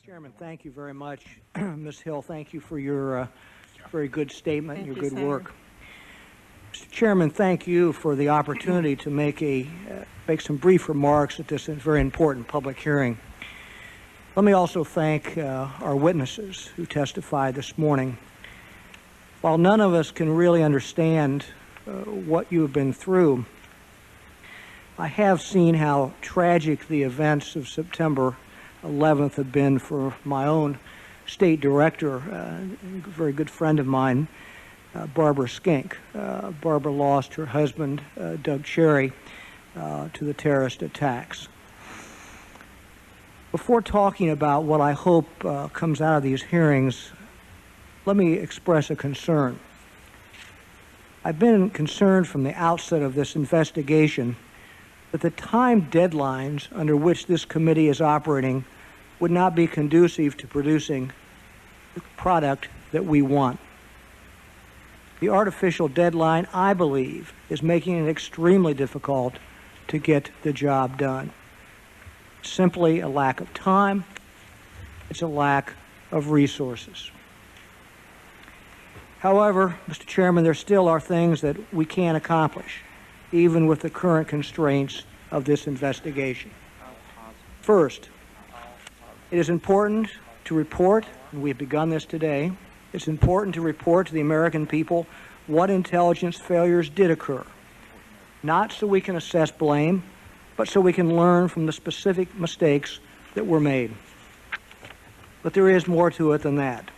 Chairman, thank you very much. Ms. Hill, thank you for your very good statement and your good work. Mr. Chairman, thank you for the opportunity to make some brief remarks at this very important public hearing. Let me also thank our witnesses who testified this morning. While none of us can really understand what you have been through, I have seen how tragic the events of September 11th have been for my own state director, a very good friend of mine, Barbara Skink. Barbara lost her husband, Doug Cherry, to the terrorist attacks. Before talking about what I hope comes out of these hearings, let me express a concern. I've been concerned from the outset of this investigation that the time deadlines under which this committee is operating would not be conducive to producing the product that we want. The artificial deadline, I believe, is making it extremely difficult to get the job done. Simply a lack of time. It's a lack of resources. However, Mr. Chairman, there still are things that we can accomplish, even with the current constraints of this investigation. First, it is important to report, and we have begun this today, it's important to report to the American people what intelligence failures did occur, not so we can assess blame, but so we can learn from the specific mistakes that were made. But there is more to it than that.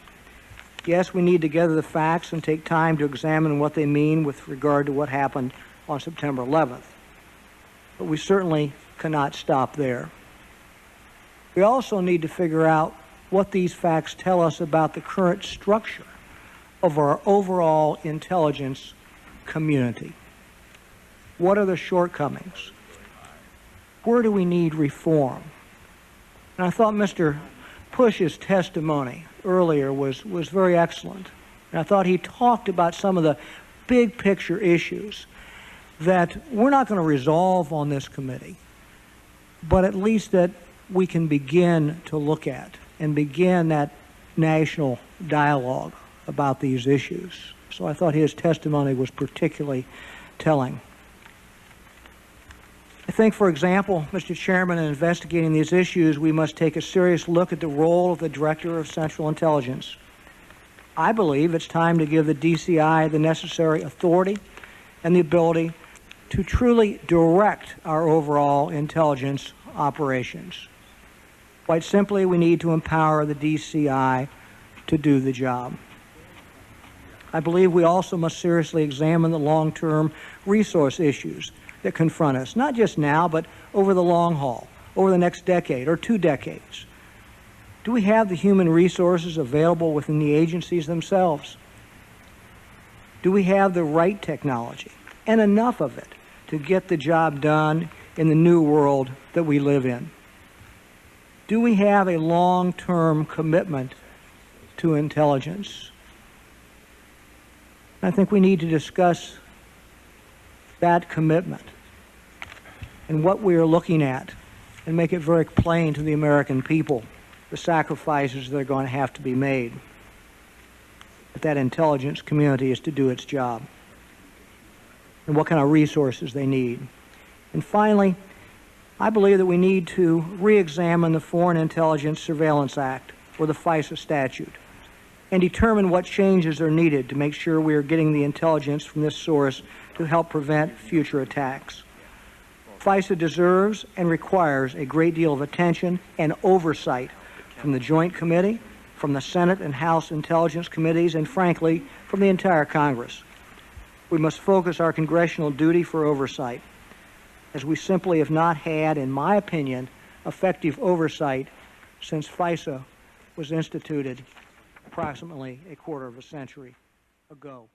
Yes, we need to gather the facts and take time to examine what they mean with regard to what happened on September 11th. But we certainly cannot stop there. We also need to figure out what these facts tell us about the current structure of our overall intelligence community. What are the shortcomings? Where do we need reform? And I thought Mr. Push's testimony earlier was very excellent. And I thought he talked about some of the big picture issues that we're not going to resolve on this committee, but at least that we can begin to look at and begin that national dialogue about these issues. So I thought his testimony was particularly telling. I think, for example, Mr. Chairman, in investigating these issues, we must take a serious look at the role of the Director of Central Intelligence. I believe it's time to give the DCI the necessary authority and the ability to truly direct our overall intelligence operations. Quite simply, we need to empower the DCI to do the job. I believe we also must seriously examine the long-term resource issues that confront us, not just now, but over the long haul, over the next decade or 2 decades. Do we have the human resources available within the agencies themselves? Do we have the right technology and enough of it to get the job done in the new world that we live in? Do we have a long-term commitment to intelligence? I think we need to discuss that commitment and what we are looking at and make it very plain to the American people the sacrifices that are going to have to be made if that intelligence community is to do its job, and what kind of resources they need. And finally, I believe that we need to re-examine the Foreign Intelligence Surveillance Act, or the FISA statute, and determine what changes are needed to make sure we are getting the intelligence from this source to help prevent future attacks. FISA deserves and requires a great deal of attention and oversight from the Joint Committee, from the Senate and House Intelligence Committees, and frankly, from the entire Congress. We must focus our congressional duty for oversight, as we simply have not had, in my opinion, effective oversight since FISA was instituted approximately a quarter of a century ago.